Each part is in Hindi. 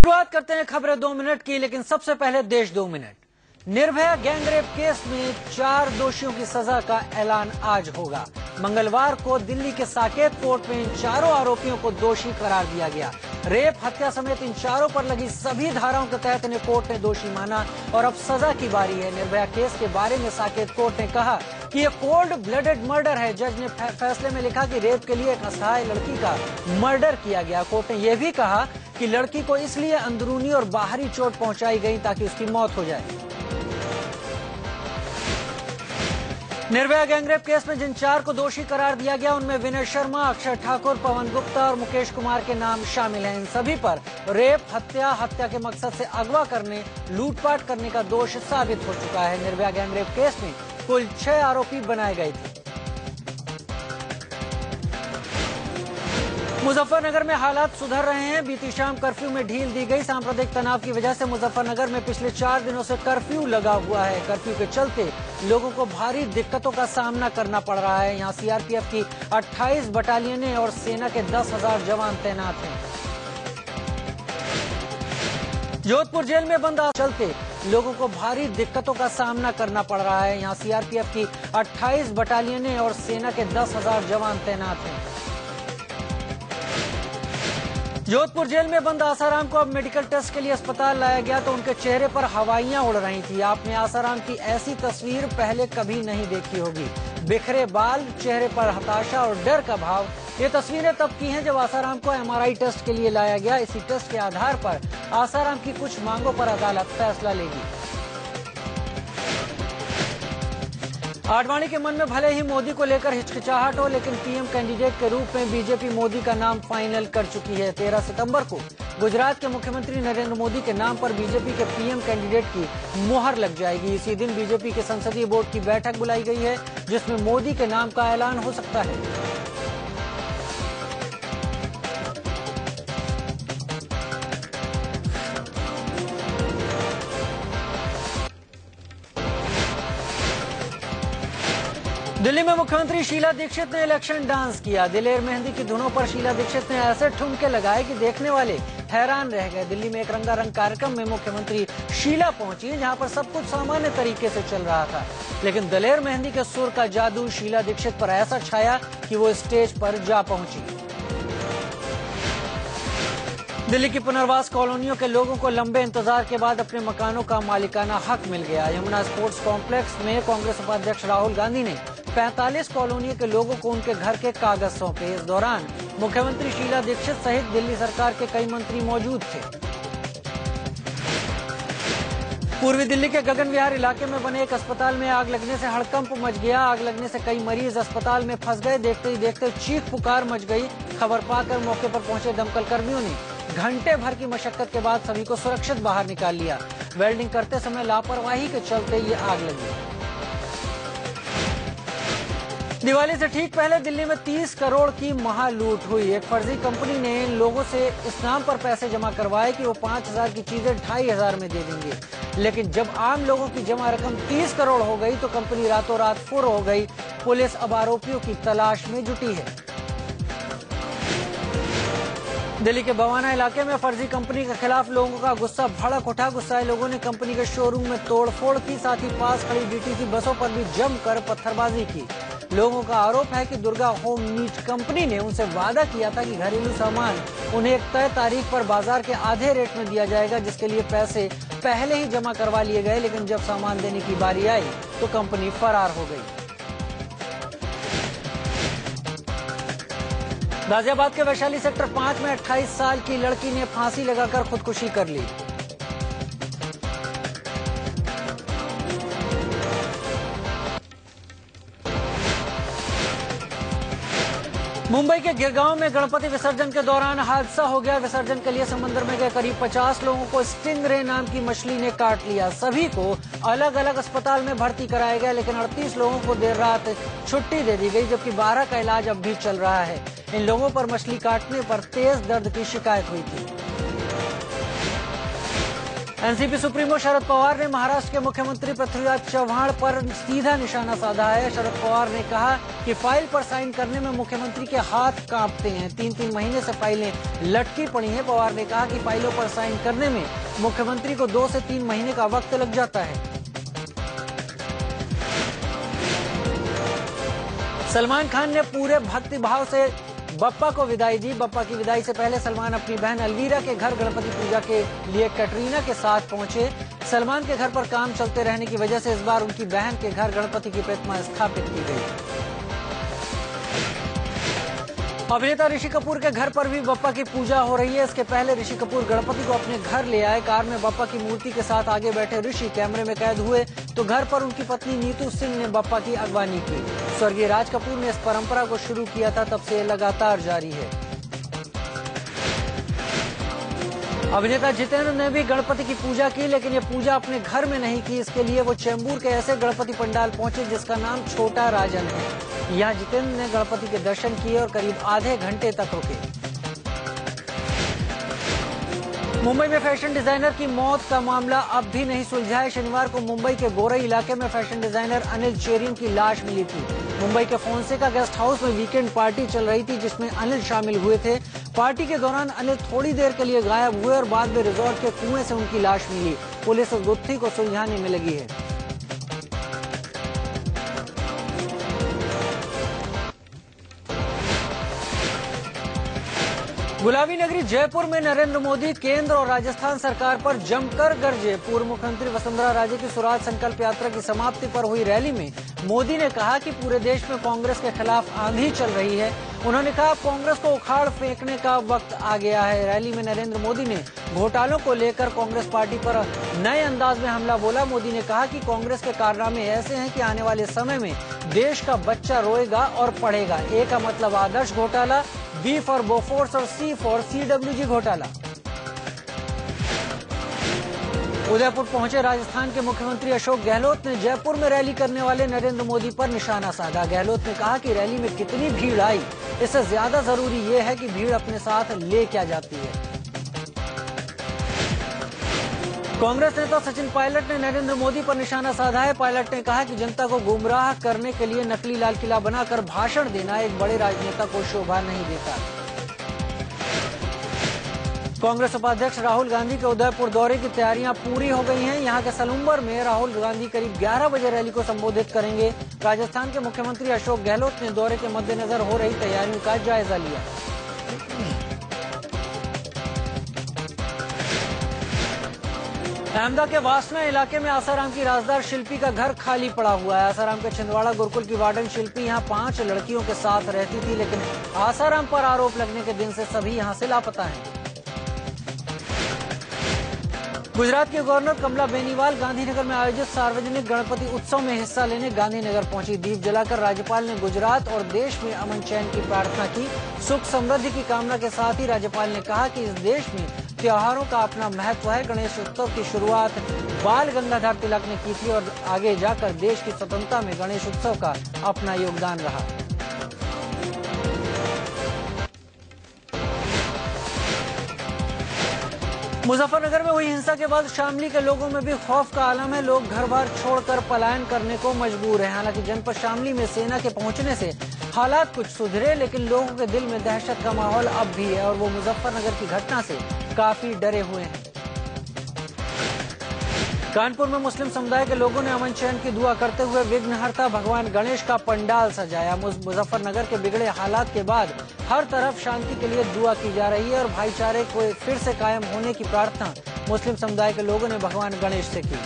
शुरुआत करते हैं खबरें 2 मिनट की, लेकिन सबसे पहले देश 2 मिनट। निर्भया गैंगरेप केस में 4 दोषियों की सजा का ऐलान आज होगा। मंगलवार को दिल्ली के साकेत कोर्ट में इन चारों आरोपियों को दोषी करार दिया गया। रेप, हत्या समेत इन चारों पर लगी सभी धाराओं के तहत इन्हें कोर्ट ने दोषी माना और अब सजा की बारी है। निर्भया केस के बारे में साकेत कोर्ट ने कहा कि ये कोल्ड ब्लडेड मर्डर है। जज ने फैसले में लिखा कि रेप के लिए एक असहाय लड़की का मर्डर किया गया। कोर्ट ने यह भी कहा कि लड़की को इसलिए अंदरूनी और बाहरी चोट पहुंचाई गई ताकि उसकी मौत हो जाए। निर्भया गैंगरेप केस में जिन 4 को दोषी करार दिया गया उनमें विनय शर्मा, अक्षय ठाकुर, पवन गुप्ता और मुकेश कुमार के नाम शामिल हैं। इन सभी पर रेप, हत्या के मकसद से अगवा करने, लूटपाट करने का दोष साबित हो चुका है। निर्भया गैंगरेप केस में कुल 6 आरोपी बनाए गए थे। मुजफ्फरनगर में हालात सुधर रहे हैं। बीती शाम कर्फ्यू में ढील दी गई। सांप्रदायिक तनाव की वजह से मुजफ्फरनगर में पिछले 4 दिनों से कर्फ्यू लगा हुआ है। कर्फ्यू के चलते लोगों को भारी दिक्कतों का सामना करना पड़ रहा है। यहाँ सीआरपीएफ की 28 बटालियनें और सेना के 10,000 जवान तैनात हैं। जोधपुर जेल में बंद चलते लोगों को भारी दिक्कतों का सामना करना पड़ रहा है। यहाँ सीआरपीएफ की 28 बटालियनें और सेना के 10,000 जवान तैनात हैं। जोधपुर जेल में बंद आसाराम को अब मेडिकल टेस्ट के लिए अस्पताल लाया गया तो उनके चेहरे पर हवाइयां उड़ रही थी। आपने आसाराम की ऐसी तस्वीर पहले कभी नहीं देखी होगी। बिखरे बाल, चेहरे पर हताशा और डर का भाव। ये तस्वीरें तब की हैं जब आसाराम को एमआरआई टेस्ट के लिए लाया गया। इसी टेस्ट के आधार पर आसाराम की कुछ मांगों पर अदालत फैसला लेगी। आडवाणी के मन में भले ही मोदी को लेकर हिचकिचाहट हो, लेकिन पीएम कैंडिडेट के रूप में बीजेपी मोदी का नाम फाइनल कर चुकी है। 13 सितंबर को गुजरात के मुख्यमंत्री नरेंद्र मोदी के नाम पर बीजेपी के पीएम कैंडिडेट की मुहर लग जाएगी। इसी दिन बीजेपी के संसदीय बोर्ड की बैठक बुलाई गई है, जिसमें मोदी के नाम का ऐलान हो सकता है। दिल्ली में मुख्यमंत्री शीला दीक्षित ने इलेक्शन डांस किया। दिलेर मेहंदी की धुनों पर शीला दीक्षित ने ऐसे ठुमके लगाए कि देखने वाले हैरान रह गए। दिल्ली में एक रंगारंग कार्यक्रम में मुख्यमंत्री शीला पहुंची, जहां पर सब कुछ सामान्य तरीके से चल रहा था, लेकिन दिलेर मेहंदी के सुर का जादू शीला दीक्षित पर ऐसा छाया कि वो स्टेज पर जा पहुंची। दिल्ली की पुनर्वास कॉलोनियों के लोगों को लंबे इंतजार के बाद अपने मकानों का मालिकाना हक मिल गया। यमुना स्पोर्ट्स कॉम्प्लेक्स में कांग्रेस उपाध्यक्ष राहुल गांधी ने 45 कॉलोनियों के लोगों को उनके घर के कागज सौंपे। इस दौरान मुख्यमंत्री शीला दीक्षित सहित दिल्ली सरकार के कई मंत्री मौजूद थे। पूर्वी दिल्ली के गगन विहार इलाके में बने एक अस्पताल में आग लगने से हड़कंप मच गया। आग लगने से कई मरीज अस्पताल में फंस गए। देखते ही देखते चीख पुकार मच गई। खबर पाकर मौके पर पहुंचे दमकल कर्मियों ने घंटे भर की मशक्कत के बाद सभी को सुरक्षित बाहर निकाल लिया। वेल्डिंग करते समय लापरवाही के चलते ये आग लगी। दिवाली से ठीक पहले दिल्ली में 30 करोड़ की महालूट हुई। एक फर्जी कंपनी ने इन लोगों से इस नाम पर पैसे जमा करवाए कि वो 5,000 की चीजें 2,500 में दे देंगे, लेकिन जब आम लोगों की जमा रकम 30 करोड़ हो गई तो कंपनी रातों रात फुर हो गई। पुलिस अब आरोपियों की तलाश में जुटी है। दिल्ली के बवाना इलाके में फर्जी कंपनी के खिलाफ लोगों का गुस्सा भड़क उठा। गुस्साए लोगों ने कंपनी के शोरूम में तोड़फोड़ की, साथ ही पास खड़ी डीटीसी बसों पर भी जमकर पत्थरबाजी की। लोगों का आरोप है कि दुर्गा होम नीट कंपनी ने उनसे वादा किया था कि घरेलू सामान उन्हें एक तय तारीख पर बाजार के आधे रेट में दिया जाएगा, जिसके लिए पैसे पहले ही जमा करवा लिए गए, लेकिन जब सामान देने की बारी आई तो कंपनी फरार हो गई। गाजियाबाद के वैशाली सेक्टर 5 में 28 साल की लड़की ने फांसी लगाकर खुदकुशी कर ली। मुंबई के गिरगांव में गणपति विसर्जन के दौरान हादसा हो गया। विसर्जन के लिए समुद्र में गए करीब 50 लोगों को स्टिंगरे नाम की मछली ने काट लिया। सभी को अलग अलग अस्पताल में भर्ती कराया गया, लेकिन 38 लोगों को देर रात छुट्टी दे दी गई, जबकि 12 का इलाज अब भी चल रहा है। इन लोगों पर मछली काटने पर तेज दर्द की शिकायत हुई थी। एनसीपी सुप्रीमो शरद पवार ने महाराष्ट्र के मुख्यमंत्री पृथ्वीराज चव्हाण पर सीधा निशाना साधा है। शरद पवार ने कहा कि फाइल पर साइन करने में मुख्यमंत्री के हाथ कांपते हैं। 3-3 महीने से फाइलें लटकी पड़ी हैं। पवार ने कहा कि फाइलों पर साइन करने में मुख्यमंत्री को 2 से 3 महीने का वक्त लग जाता है। सलमान खान ने पूरे भक्तिभाव से बप्पा को विदाई दी। बप्पा की विदाई से पहले सलमान अपनी बहन अलवीरा के घर गणपति पूजा के लिए कैटरीना के साथ पहुंचे। सलमान के घर पर काम चलते रहने की वजह से इस बार उनकी बहन के घर गणपति की प्रतिमा स्थापित की गई। अभिनेता ऋषि कपूर के घर पर भी बप्पा की पूजा हो रही है। इसके पहले ऋषि कपूर गणपति को अपने घर ले आए। कार में बप्पा की मूर्ति के साथ आगे बैठे ऋषि कैमरे में कैद हुए तो घर पर उनकी पत्नी नीतू सिंह ने बप्पा की अगवानी की। स्वर्गीय राज कपूर ने इस परंपरा को शुरू किया था, तब से ये लगातार जारी है। अभिनेता जितेंद्र ने भी गणपति की पूजा की, लेकिन ये पूजा अपने घर में नहीं की। इसके लिए वो चेंबूर के ऐसे गणपति पंडाल पहुंचे जिसका नाम छोटा राजन है। यहाँ जितेंद्र ने गणपति के दर्शन किए और करीब आधे घंटे तक रुके। मुंबई में फैशन डिजाइनर की मौत का मामला अब भी नहीं सुलझा है। शनिवार को मुंबई के गोरई इलाके में फैशन डिजाइनर अनिल चेरियन की लाश मिली थी। मुंबई के फोंसेका गेस्ट हाउस में वीकेंड पार्टी चल रही थी जिसमें अनिल शामिल हुए थे। पार्टी के दौरान अनिल थोड़ी देर के लिए गायब हुए और बाद में रिजॉर्ट के कुएं से उनकी लाश मिली। पुलिस उस गुत्थी को सुलझाने में लगी है। गुलाबी नगरी जयपुर में नरेंद्र मोदी केंद्र और राजस्थान सरकार पर जमकर गरजे। पूर्व मुख्यमंत्री वसुंधरा राजे की स्वराज संकल्प यात्रा की समाप्ति पर हुई रैली में मोदी ने कहा कि पूरे देश में कांग्रेस के खिलाफ आंधी चल रही है। उन्होंने कहा कांग्रेस को उखाड़ फेंकने का वक्त आ गया है। रैली में नरेंद्र मोदी ने घोटालों को लेकर कांग्रेस पार्टी पर नए अंदाज में हमला बोला। मोदी ने कहा कि कांग्रेस के कारनामे ऐसे हैं कि आने वाले समय में देश का बच्चा रोएगा और पढ़ेगा। ए का मतलब आदर्श घोटाला, बी फॉर बोफोर्स और सी फॉर CWG घोटाला। उदयपुर पहुंचे राजस्थान के मुख्यमंत्री अशोक गहलोत ने जयपुर में रैली करने वाले नरेंद्र मोदी पर निशाना साधा। गहलोत ने कहा कि रैली में कितनी भीड़ आई, इससे ज्यादा जरूरी ये है कि भीड़ अपने साथ ले क्या जाती है। कांग्रेस नेता सचिन पायलट ने नरेंद्र मोदी पर निशाना साधा है। पायलट ने कहा कि जनता को गुमराह करने के लिए नकली लाल किला बनाकर भाषण देना एक बड़े राजनेता को शोभा नहीं देता। कांग्रेस उपाध्यक्ष राहुल गांधी के उदयपुर दौरे की तैयारियां पूरी हो गई हैं। यहां के सलूम्बर में राहुल गांधी करीब 11 बजे रैली को संबोधित करेंगे। राजस्थान के मुख्यमंत्री अशोक गहलोत ने दौरे के मद्देनजर हो रही तैयारियों का जायजा लिया। अहमदाबाद के वासना इलाके में आसाराम की राजदार शिल्पी का घर खाली पड़ा हुआ है। आसाराम के छिंदवाड़ा गुरुकुल की वार्डन शिल्पी यहां 5 लड़कियों के साथ रहती थी, लेकिन आसाराम पर आरोप लगने के दिन से सभी यहां से लापता हैं। गुजरात के गवर्नर कमला बेनीवाल गांधीनगर में आयोजित सार्वजनिक गणपति उत्सव में हिस्सा लेने गांधीनगर पहुंची। दीप जलाकर राज्यपाल ने गुजरात और देश में अमन चैन की प्रार्थना की। सुख समृद्धि की कामना के साथ ही राज्यपाल ने कहा कि इस देश में त्योहारों का अपना महत्व है। गणेश उत्सव की शुरुआत बाल गंगाधर तिलक ने की थी और आगे जाकर देश की स्वतंत्रता में गणेश उत्सव का अपना योगदान रहा। मुजफ्फरनगर में हुई हिंसा के बाद शामली के लोगों में भी खौफ का आलम है। लोग घर बार छोड़कर पलायन करने को मजबूर हैं। हालांकि जनपद शामली में सेना के पहुंचने से हालात कुछ सुधरे, लेकिन लोगों के दिल में दहशत का माहौल अब भी है और वो मुजफ्फरनगर की घटना से काफी डरे हुए हैं। कानपुर में मुस्लिम समुदाय के लोगों ने अमन चैन की दुआ करते हुए विघ्नहर्ता भगवान गणेश का पंडाल सजाया। मुजफ्फरनगर के बिगड़े हालात के बाद हर तरफ शांति के लिए दुआ की जा रही है और भाईचारे को फिर से कायम होने की प्रार्थना मुस्लिम समुदाय के लोगों ने भगवान गणेश से की।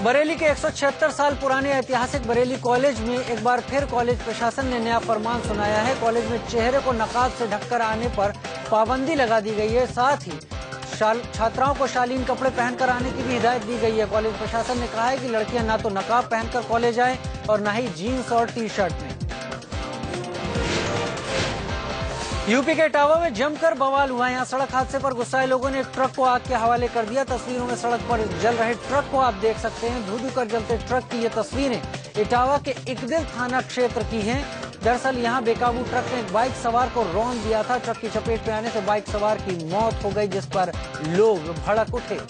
बरेली के 176 साल पुराने ऐतिहासिक बरेली कॉलेज में एक बार फिर कॉलेज प्रशासन ने नया फरमान सुनाया है। कॉलेज में चेहरे को नकाब से ढककर आने पर पाबंदी लगा दी गई है। साथ ही छात्राओं को शालीन कपड़े पहनकर आने की भी हिदायत दी गई है। कॉलेज प्रशासन ने कहा है कि लड़कियां ना तो नकाब पहनकर कॉलेज आए और न ही जीन्स और टी-शर्ट में। यूपी के इटावा में जमकर बवाल हुआ। यहाँ सड़क हादसे पर गुस्साए लोगों ने एक ट्रक को आग के हवाले कर दिया। तस्वीरों में सड़क पर जल रहे ट्रक को आप देख सकते हैं। धू-धू कर जलते ट्रक की ये तस्वीरें इटावा के इकदिल थाना क्षेत्र की हैं। दरअसल यहां बेकाबू ट्रक ने एक बाइक सवार को रौंद दिया था। ट्रक की चपेट में आने से बाइक सवार की मौत हो गई, जिस पर लोग भड़क उठे।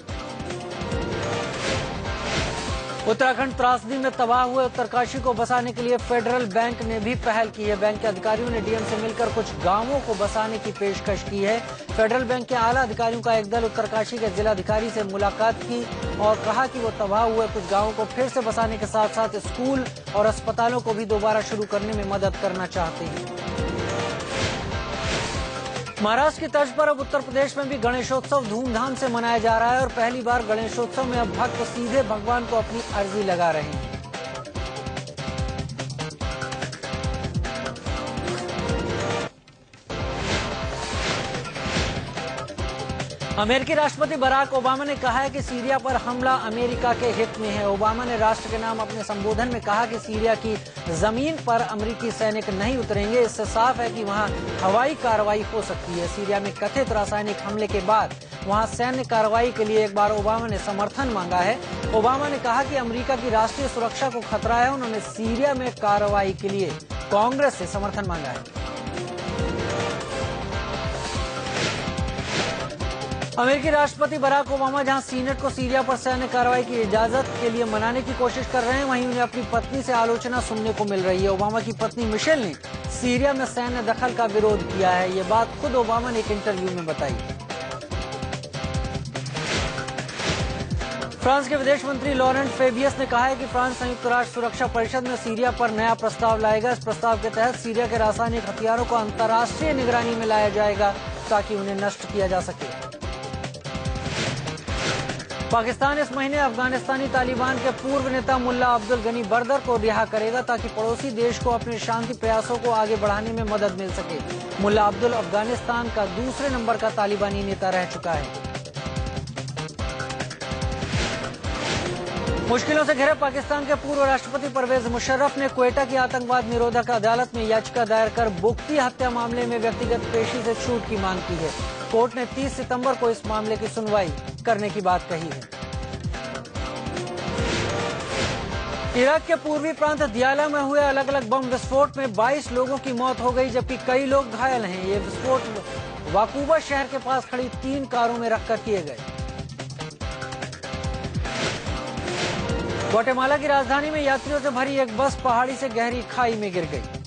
उत्तराखंड त्रासदी में तबाह हुए उत्तरकाशी को बसाने के लिए फेडरल बैंक ने भी पहल की है। बैंक के अधिकारियों ने डीएम से मिलकर कुछ गांवों को बसाने की पेशकश की है। फेडरल बैंक के आला अधिकारियों का एक दल उत्तरकाशी के जिलाधिकारी से मुलाकात की और कहा कि वो तबाह हुए कुछ गांवों को फिर से बसाने के साथ साथ स्कूल और अस्पतालों को भी दोबारा शुरू करने में मदद करना चाहते हैं। महाराष्ट्र की तर्ज पर अब उत्तर प्रदेश में भी गणेशोत्सव धूमधाम से मनाया जा रहा है और पहली बार गणेशोत्सव में अब भक्त सीधे भगवान को अपनी अर्जी लगा रहे हैं। अमेरिकी राष्ट्रपति बराक ओबामा ने कहा है कि सीरिया पर हमला अमेरिका के हित में है। ओबामा ने राष्ट्र के नाम अपने संबोधन में कहा कि सीरिया की जमीन पर अमेरिकी सैनिक नहीं उतरेंगे। इससे साफ है कि वहां हवाई कार्रवाई हो सकती है। सीरिया में कथित रासायनिक हमले के बाद वहां सैन्य कार्रवाई के लिए एक बार ओबामा ने समर्थन मांगा है। ओबामा ने कहा कि अमेरिका की राष्ट्रीय सुरक्षा को खतरा है। उन्होंने सीरिया में कार्रवाई के लिए कांग्रेस से समर्थन मांगा है। अमेरिकी राष्ट्रपति बराक ओबामा जहां सीनेट को सीरिया पर सैन्य कार्रवाई की इजाजत के लिए मनाने की कोशिश कर रहे हैं, वहीं उन्हें अपनी पत्नी से आलोचना सुनने को मिल रही है। ओबामा की पत्नी मिशेल ने सीरिया में सैन्य दखल का विरोध किया है। ये बात खुद ओबामा ने एक इंटरव्यू में बताई। फ्रांस के विदेश मंत्री लॉरेंट फेबियस ने कहा है कि फ्रांस संयुक्त राष्ट्र सुरक्षा परिषद में सीरिया पर नया प्रस्ताव लाएगा। इस प्रस्ताव के तहत सीरिया के रासायनिक हथियारों को अंतर्राष्ट्रीय निगरानी में लाया जाएगा ताकि उन्हें नष्ट किया जा सके। पाकिस्तान इस महीने अफगानिस्तानी तालिबान के पूर्व नेता मुल्ला अब्दुल गनी बरदर को रिहा करेगा ताकि पड़ोसी देश को अपने शांति प्रयासों को आगे बढ़ाने में मदद मिल सके। मुल्ला अब्दुल अफगानिस्तान का दूसरे नंबर का तालिबानी नेता रह चुका है। मुश्किलों से घिरे पाकिस्तान के पूर्व राष्ट्रपति परवेज मुशर्रफ ने क्वेटा की आतंकवाद निरोधक अदालत में याचिका दायर कर बोगटी हत्या मामले में व्यक्तिगत पेशी से छूट की मांग की है। कोर्ट ने 30 सितंबर को इस मामले की सुनवाई करने की बात कही है। इराक के पूर्वी प्रांत दियाला में हुए अलग अलग बम विस्फोट में 22 लोगों की मौत हो गई, जबकि कई लोग घायल हैं। ये विस्फोट वाकूबा शहर के पास खड़ी 3 कारों में रखकर किए गए। ग्वाटेमाला की राजधानी में यात्रियों से भरी एक बस पहाड़ी से गहरी खाई में गिर गई।